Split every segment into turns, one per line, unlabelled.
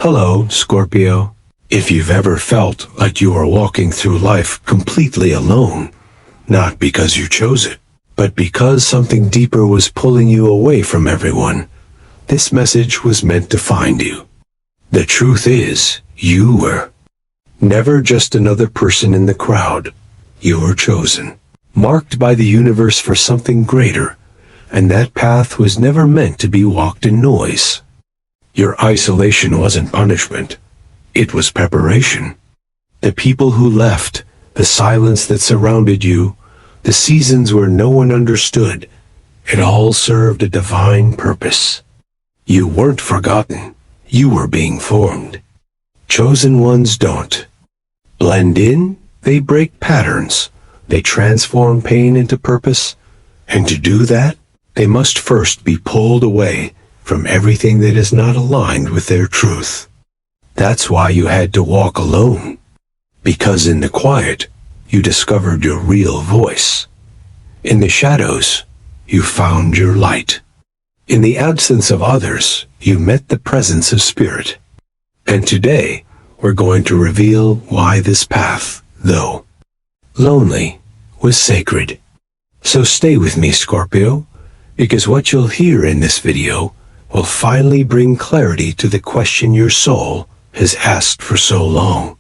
Hello, Scorpio. If you've ever felt like you are walking through life completely alone, not because you chose it, but because something deeper was pulling you away from everyone, this message was meant to find you. The truth is, you were never just another person in the crowd. You were chosen, marked by the universe for something greater, and that path was never meant to be walked in noise. Your isolation wasn't punishment. It was preparation. The people who left, the silence that surrounded you, the seasons where no one understood, it all served a divine purpose. You weren't forgotten. You were being formed. Chosen ones don't blend in, they break patterns. They transform pain into purpose, and to do that, they must first be pulled away from everything that is not aligned with their truth. That's why you had to walk alone, because in the quiet, you discovered your real voice. In the shadows, you found your light. In the absence of others, you met the presence of spirit. And today, we're going to reveal why this path, though lonely, was sacred. So stay with me, Scorpio, because what you'll hear in this video will finally bring clarity to the question your soul has asked for so long.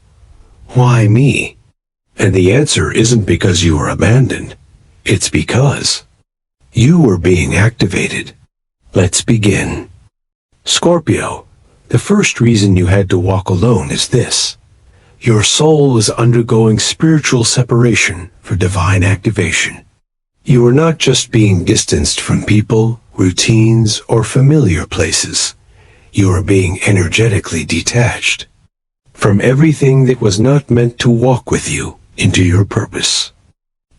Why me? And the answer isn't because you were abandoned. It's because you were being activated. Let's begin. Scorpio, the first reason you had to walk alone is this. Your soul was undergoing spiritual separation for divine activation. You were not just being distanced from people, routines, or familiar places. You were being energetically detached from everything that was not meant to walk with you into your purpose.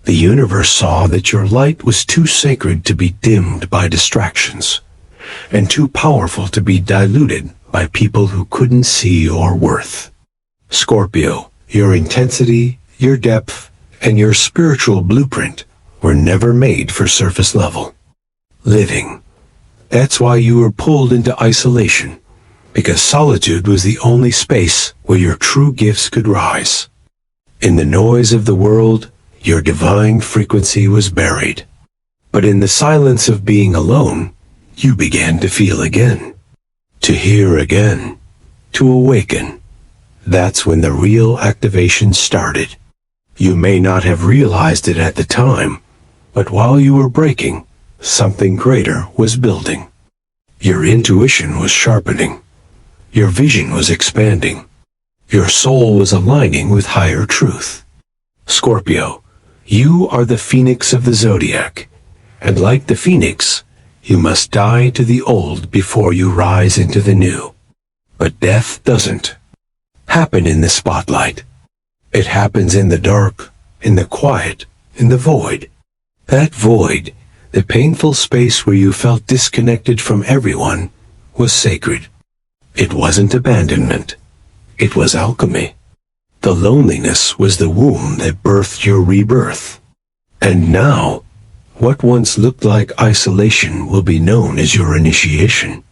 The universe saw that your light was too sacred to be dimmed by distractions, and too powerful to be diluted by people who couldn't see your worth. Scorpio, your intensity, your depth, and your spiritual blueprint were never made for surface level living. That's why you were pulled into isolation, because solitude was the only space where your true gifts could rise. In the noise of the world, your divine frequency was buried. But in the silence of being alone, you began to feel again, to hear again, to awaken. That's when the real activation started. You may not have realized it at the time, but while you were breaking, something greater was building. Your intuition was sharpening. Your vision was expanding. Your soul was aligning with higher truth. Scorpio, you are the phoenix of the zodiac, and like the phoenix, you must die to the old before you rise into the new. But death doesn't happen in the spotlight. It happens in the dark, in the quiet, in the void. That void, the painful space where you felt disconnected from everyone, was sacred. It wasn't abandonment. It was alchemy. The loneliness was the womb that birthed your rebirth. And now, what once looked like isolation will be known as your initiation.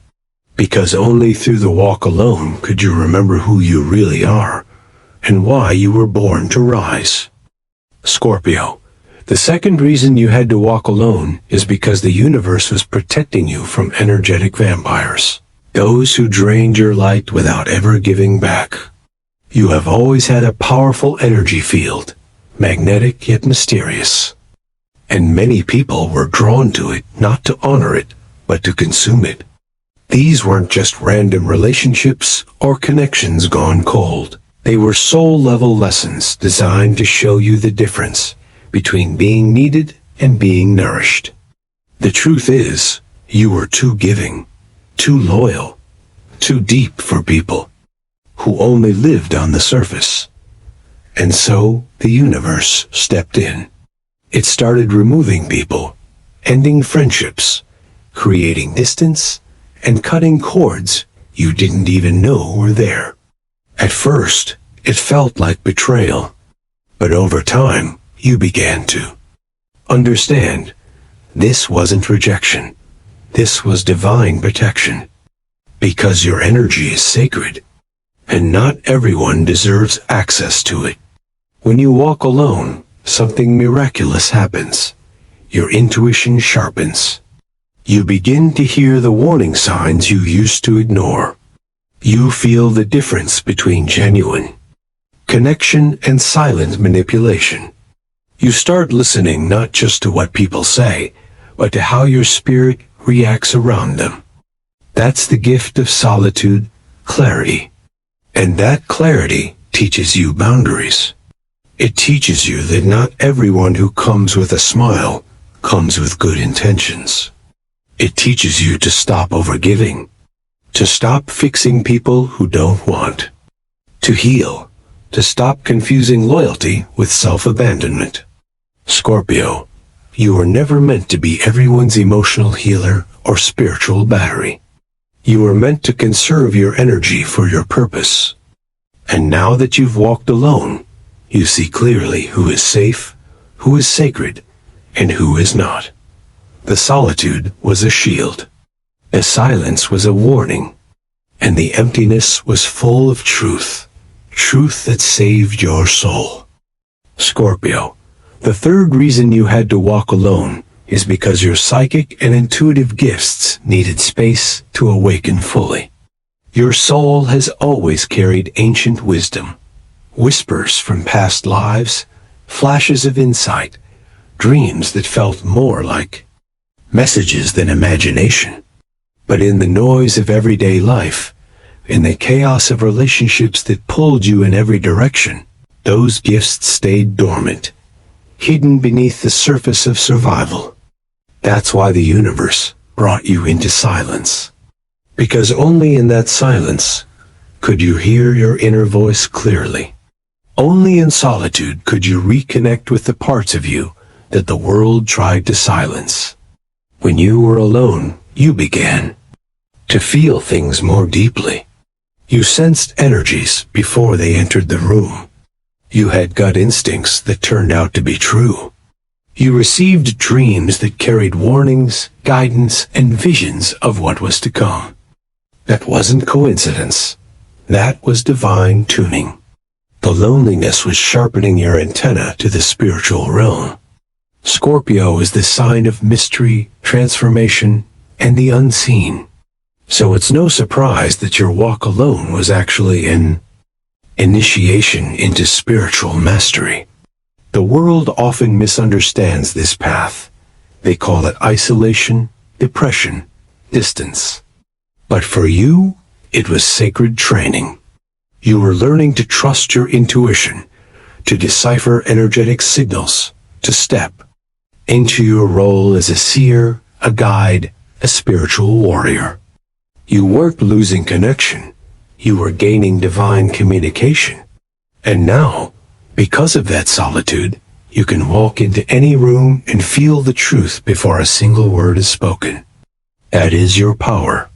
Because only through the walk alone could you remember who you really are, and why you were born to rise. Scorpio, the second reason you had to walk alone is because the universe was protecting you from energetic vampires, those who drained your light without ever giving back. You have always had a powerful energy field, magnetic yet mysterious. And many people were drawn to it, not to honor it, but to consume it. These weren't just random relationships or connections gone cold. They were soul-level lessons designed to show you the difference between being needed and being nourished. The truth is, you were too giving, too loyal, too deep for people who only lived on the surface. And so the universe stepped in. It started removing people, ending friendships, creating distance, and cutting cords you didn't even know were there. At first, it felt like betrayal, but over time, you began to understand this wasn't rejection. This was divine protection. Because your energy is sacred, and not everyone deserves access to it. When you walk alone, something miraculous happens. Your intuition sharpens. You begin to hear the warning signs you used to ignore. You feel the difference between genuine connection and silent manipulation. You start listening not just to what people say, but to how your spirit reacts around them. That's the gift of solitude, clarity. And that clarity teaches you boundaries. It teaches you that not everyone who comes with a smile comes with good intentions. It teaches you to stop overgiving, to stop fixing people who don't want, to heal, to stop confusing loyalty with self-abandonment. Scorpio, you were never meant to be everyone's emotional healer or spiritual battery. You were meant to conserve your energy for your purpose. And now that you've walked alone, you see clearly who is safe, who is sacred, and who is not. The solitude was a shield. The silence was a warning. And the emptiness was full of truth. Truth that saved your soul. Scorpio, the third reason you had to walk alone is because your psychic and intuitive gifts needed space to awaken fully. Your soul has always carried ancient wisdom, whispers from past lives, flashes of insight, dreams that felt more like messages than imagination. But in the noise of everyday life, in the chaos of relationships that pulled you in every direction, those gifts stayed dormant, hidden beneath the surface of survival. That's why the universe brought you into silence. Because only in that silence could you hear your inner voice clearly. Only in solitude could you reconnect with the parts of you that the world tried to silence. When you were alone, you began to feel things more deeply. You sensed energies before they entered the room. You had gut instincts that turned out to be true. You received dreams that carried warnings, guidance, and visions of what was to come. That wasn't coincidence. That was divine tuning. The loneliness was sharpening your antenna to the spiritual realm. Scorpio is the sign of mystery, transformation, and the unseen. So it's no surprise that your walk alone was actually an initiation into spiritual mastery. The world often misunderstands this path. They call it isolation, depression, distance. But for you, it was sacred training. You were learning to trust your intuition, to decipher energetic signals, to step into your role as a seer, a guide, a spiritual warrior. You weren't losing connection. You were gaining divine communication. And now, because of that solitude, you can walk into any room and feel the truth before a single word is spoken. That is your power.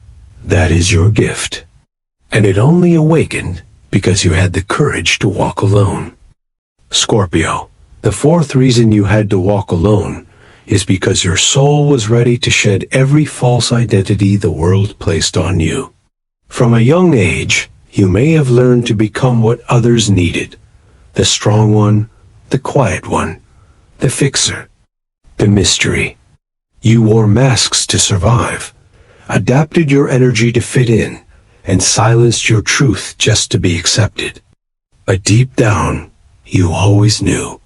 That is your gift. And it only awakened because you had the courage to walk alone. Scorpio, the fourth reason you had to walk alone is because your soul was ready to shed every false identity the world placed on you. From a young age, you may have learned to become what others needed. The strong one, the quiet one, the fixer, the mystery. You wore masks to survive, adapted your energy to fit in, and silenced your truth just to be accepted. But deep down, you always knew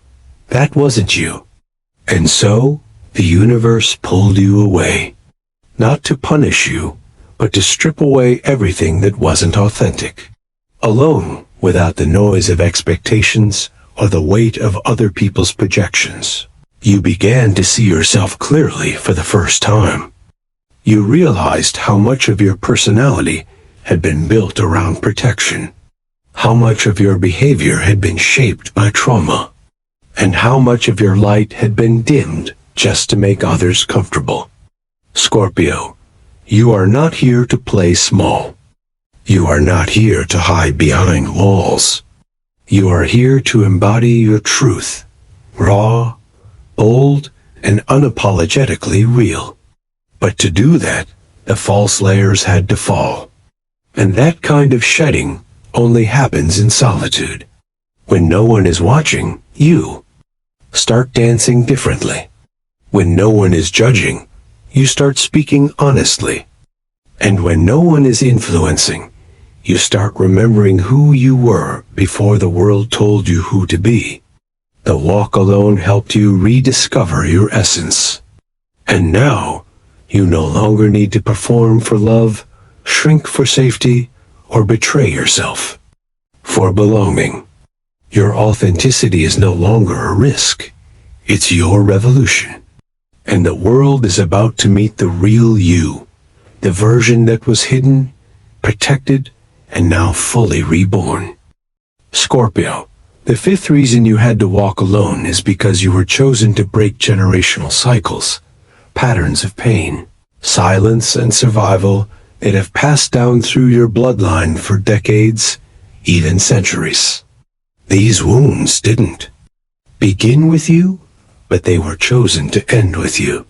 that wasn't you. And so, the universe pulled you away, not to punish you, but to strip away everything that wasn't authentic. Alone, without the noise of expectations or the weight of other people's projections, you began to see yourself clearly for the first time. You realized how much of your personality had been built around protection, how much of your behavior had been shaped by trauma, and how much of your light had been dimmed just to make others comfortable. Scorpio, you are not here to play small. You are not here to hide behind walls. You are here to embody your truth, raw, bold, and unapologetically real. But to do that, the false layers had to fall. And that kind of shedding only happens in solitude. When no one is watching, you start dancing differently. When no one is judging, you start speaking honestly. And when no one is influencing, you start remembering who you were before the world told you who to be. The walk alone helped you rediscover your essence. And now, you no longer need to perform for love, shrink for safety, or betray yourself for belonging. Your authenticity is no longer a risk. It's your revolution. And the world is about to meet the real you, the version that was hidden, protected, and now fully reborn. Scorpio, the fifth reason you had to walk alone is because you were chosen to break generational cycles, patterns of pain, silence, and survival that have passed down through your bloodline for decades, even centuries. These wounds didn't begin with you, but they were chosen to end with you.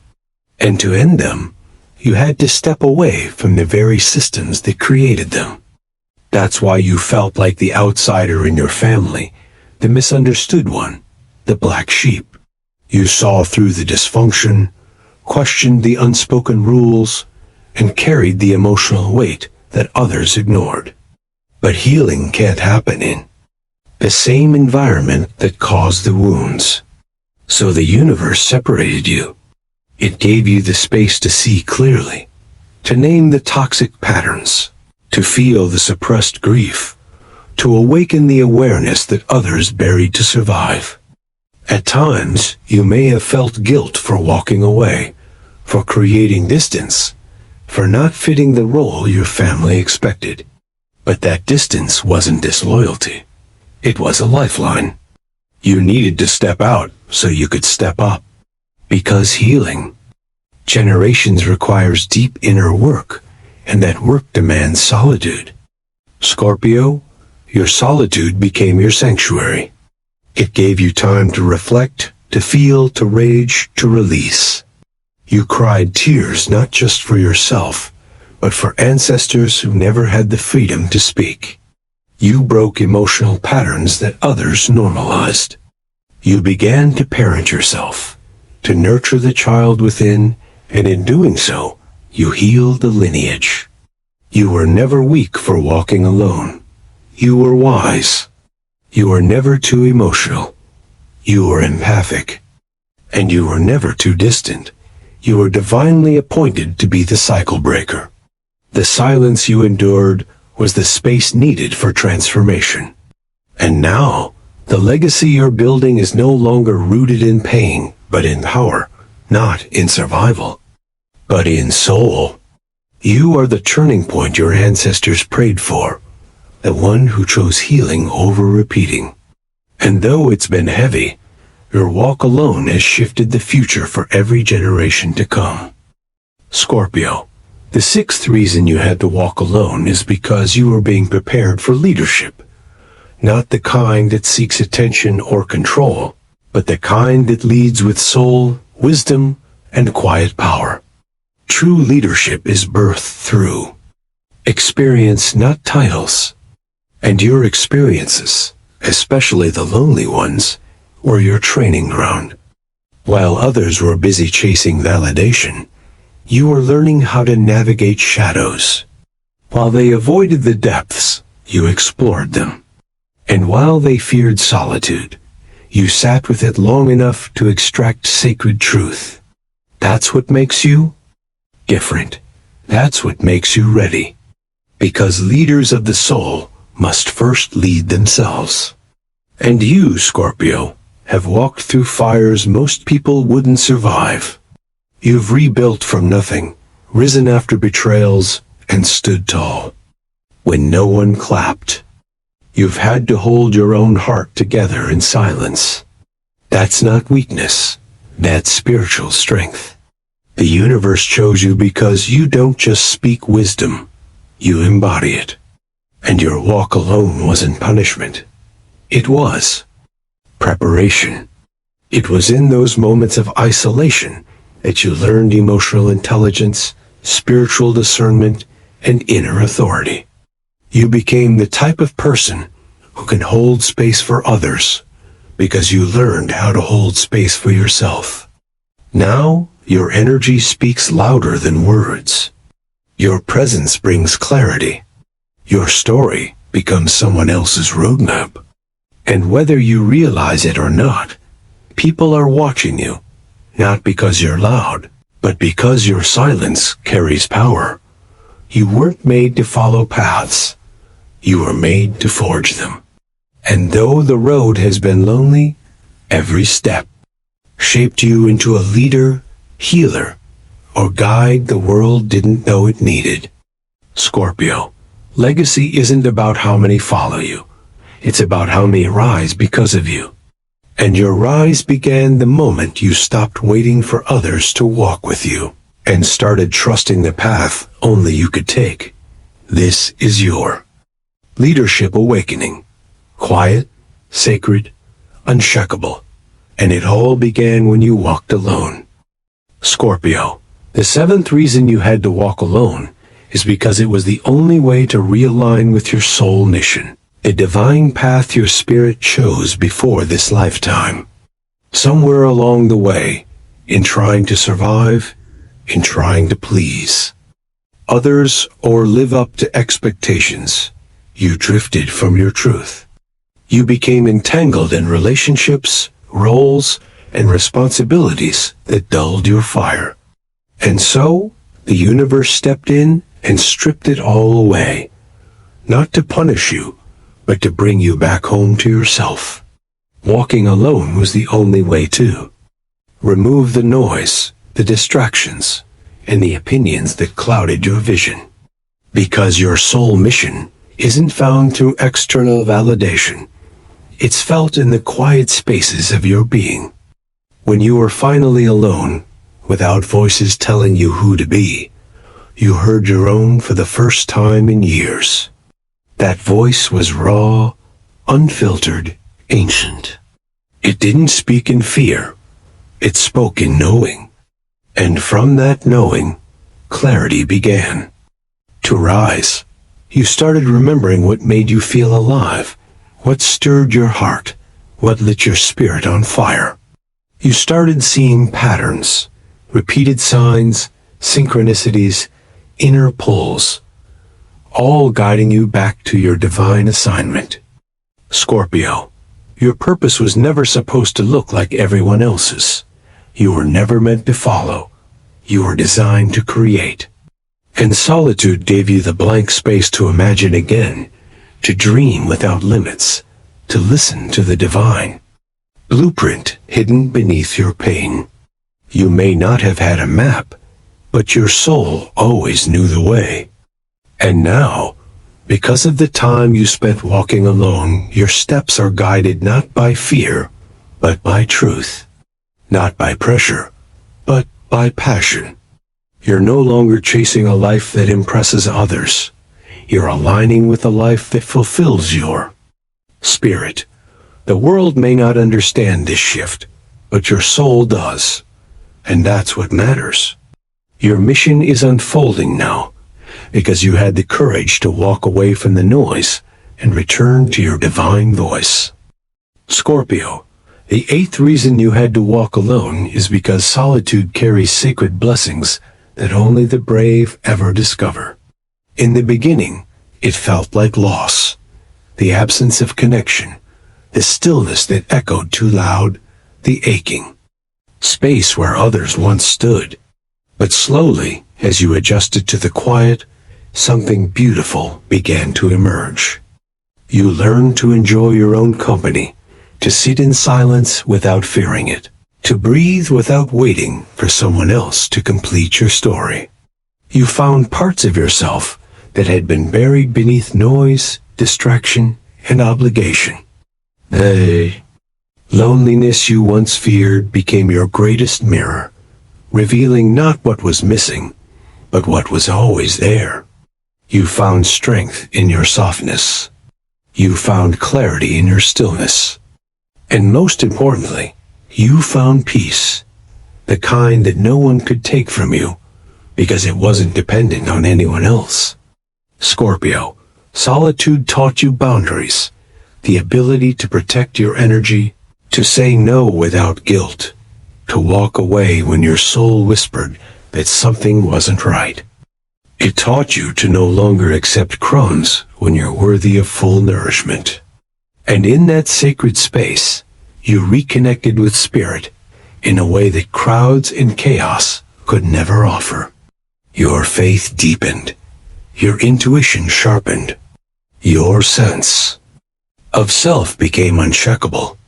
And to end them, you had to step away from the very systems that created them. That's why you felt like the outsider in your family, the misunderstood one, the black sheep. You saw through the dysfunction, questioned the unspoken rules, and carried the emotional weight that others ignored. But healing can't happen in the same environment that caused the wounds. So the universe separated you. It gave you the space to see clearly, to name the toxic patterns, to feel the suppressed grief, to awaken the awareness that others buried to survive. At times, you may have felt guilt for walking away, for creating distance, for not fitting the role your family expected. But that distance wasn't disloyalty. It was a lifeline. You needed to step out so you could step up. Because healing generations requires deep inner work, and that work demands solitude. Scorpio, your solitude became your sanctuary. It gave you time to reflect, to feel, to rage, to release. You cried tears not just for yourself, but for ancestors who never had the freedom to speak. You broke emotional patterns that others normalized. You began to parent yourself, to nurture the child within, and in doing so, you healed the lineage. You were never weak for walking alone. You were wise. You were never too emotional. You were empathic. And you were never too distant. You were divinely appointed to be the cycle breaker. The silence you endured was the space needed for transformation. And now, the legacy you're building is no longer rooted in pain, but in power, not in survival, but in soul. You are the turning point your ancestors prayed for, the one who chose healing over repeating. And though it's been heavy, your walk alone has shifted the future for every generation to come. Scorpio, the sixth reason you had to walk alone is because you were being prepared for leadership. Not the kind that seeks attention or control, but the kind that leads with soul, wisdom, and quiet power. True leadership is birthed through experience, not titles. And your experiences, especially the lonely ones, were your training ground. While others were busy chasing validation, you were learning how to navigate shadows. While they avoided the depths, you explored them. And while they feared solitude, you sat with it long enough to extract sacred truth. That's what makes you different. That's what makes you ready. Because leaders of the soul must first lead themselves. And you, Scorpio, have walked through fires most people wouldn't survive. You've rebuilt from nothing, risen after betrayals, and stood tall when no one clapped. You've had to hold your own heart together in silence. That's not weakness, that's spiritual strength. The universe chose you because you don't just speak wisdom, you embody it. And your walk alone wasn't punishment. It was preparation. It was in those moments of isolation that you learned emotional intelligence, spiritual discernment, and inner authority. You became the type of person who can hold space for others because you learned how to hold space for yourself. Now, your energy speaks louder than words. Your presence brings clarity. Your story becomes someone else's roadmap. And whether you realize it or not, people are watching you, not because you're loud, but because your silence carries power. You weren't made to follow paths. You were made to forge them. And though the road has been lonely, every step shaped you into a leader, healer, or guide the world didn't know it needed. Scorpio, legacy isn't about how many follow you. It's about how many rise because of you. And your rise began the moment you stopped waiting for others to walk with you and started trusting the path only you could take. This is your leadership awakening. Quiet, sacred, unshakable. And it all began when you walked alone. Scorpio, the seventh reason you had to walk alone is because it was the only way to realign with your soul mission, a divine path your spirit chose before this lifetime. Somewhere along the way, in trying to survive, in trying to please others or live up to expectations, you drifted from your truth. You became entangled in relationships, roles, and responsibilities that dulled your fire. And so, the universe stepped in and stripped it all away, not to punish you, but to bring you back home to yourself. Walking alone was the only way to remove the noise, the distractions, and the opinions that clouded your vision. Because your soul mission isn't found through external validation. It's felt in the quiet spaces of your being. When you were finally alone, without voices telling you who to be, you heard your own for the first time in years. That voice was raw, unfiltered, ancient. It didn't speak in fear. It spoke in knowing. And from that knowing, clarity began to rise. You started remembering what made you feel alive, what stirred your heart, what lit your spirit on fire. You started seeing patterns, repeated signs, synchronicities, inner pulls, all guiding you back to your divine assignment. Scorpio, your purpose was never supposed to look like everyone else's. You were never meant to follow. You were designed to create. And solitude gave you the blank space to imagine again, to dream without limits, to listen to the divine blueprint hidden beneath your pain. You may not have had a map, but your soul always knew the way. And now, because of the time you spent walking alone, your steps are guided not by fear, but by truth. Not by pressure, but by passion. You're no longer chasing a life that impresses others. You're aligning with a life that fulfills your spirit. The world may not understand this shift, but your soul does. And that's what matters. Your mission is unfolding now, because you had the courage to walk away from the noise and return to your divine voice. Scorpio, the eighth reason you had to walk alone is because solitude carries sacred blessings that only the brave ever discover. In the beginning, it felt like loss, the absence of connection, the stillness that echoed too loud, the aching space where others once stood. But slowly, as you adjusted to the quiet, something beautiful began to emerge. You learned to enjoy your own company, to sit in silence without fearing it, to breathe without waiting for someone else to complete your story. You found parts of yourself that had been buried beneath noise, distraction, and obligation. The loneliness you once feared became your greatest mirror, revealing not what was missing, but what was always there. You found strength in your softness. You found clarity in your stillness. And most importantly, you found peace, the kind that no one could take from you, because it wasn't dependent on anyone else. Scorpio, Solitude taught you boundaries, the ability to protect your energy, to say no without guilt, to walk away when your soul whispered that something wasn't right. It taught you to no longer accept crumbs when you're worthy of full nourishment. And in that sacred space, you reconnected with spirit in a way that crowds and chaos could never offer. Your faith deepened, your intuition sharpened, your sense of self became unshakable.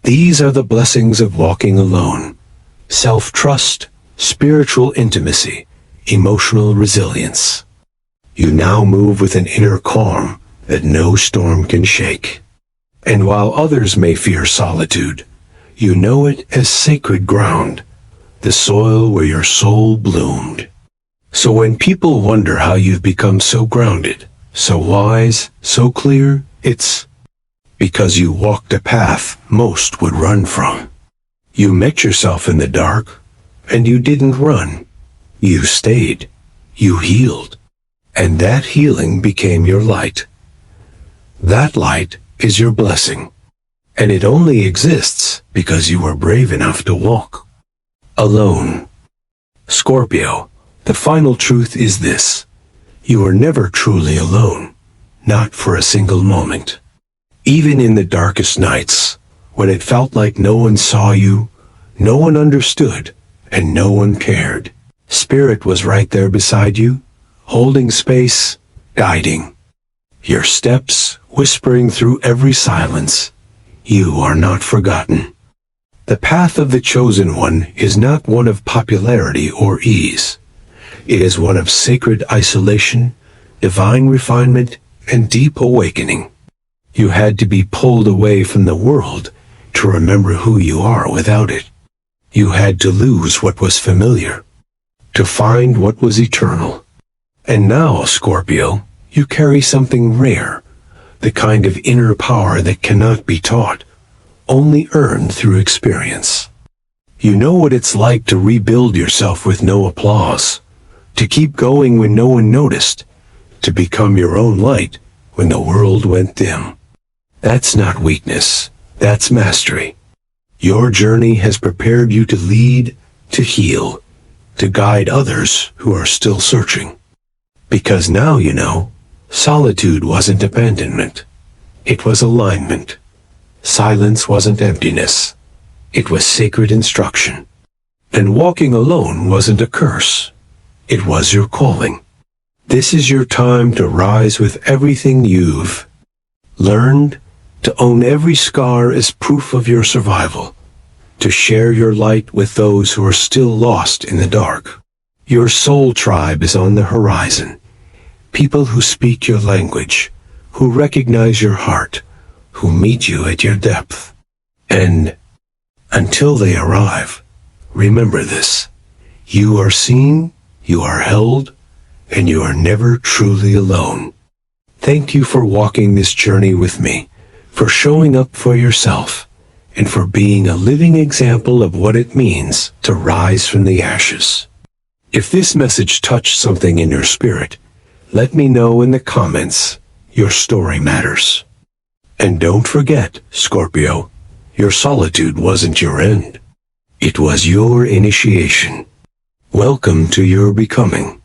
These are the blessings of walking alone: self-trust, spiritual intimacy, emotional resilience. You now move with an inner calm that no storm can shake. And while others may fear solitude, you know it as sacred ground, the soil where your soul bloomed. So when people wonder how you've become so grounded, so wise, so clear, it's because you walked a path most would run from. You met yourself in the dark, and you didn't run. You stayed. You healed. And that healing became your light. That light is your blessing. And it only exists because you were brave enough to walk alone. Scorpio, the final truth is this: you are never truly alone, not for a single moment. Even in the darkest nights, when it felt like no one saw you, no one understood, and no one cared, Spirit was right there beside you, holding space, guiding your steps, whispering through every silence, "You are not forgotten." The path of the chosen one is not one of popularity or ease. It is one of sacred isolation, divine refinement, and deep awakening. You had to be pulled away from the world to remember who you are without it. You had to lose what was familiar to find what was eternal. And now, Scorpio, you carry something rare, the kind of inner power that cannot be taught, only earned through experience. You know what it's like to rebuild yourself with no applause, to keep going when no one noticed, to become your own light when the world went dim. That's not weakness, that's mastery. Your journey has prepared you to lead, to heal, to guide others who are still searching. Because now you know, solitude wasn't abandonment. It was alignment. Silence wasn't emptiness. It was sacred instruction. And walking alone wasn't a curse. It was your calling. This is your time to rise with everything you've learned, to own every scar as proof of your survival, to share your light with those who are still lost in the dark. Your soul tribe is on the horizon. People who speak your language, who recognize your heart, who meet you at your depth. And until they arrive, remember this: you are seen, you are held, and you are never truly alone. Thank you for walking this journey with me, for showing up for yourself, and for being a living example of what it means to rise from the ashes. If this message touched something in your spirit, let me know in the comments. Your story matters. And don't forget, Scorpio, your solitude wasn't your end. It was your initiation. Welcome to your becoming.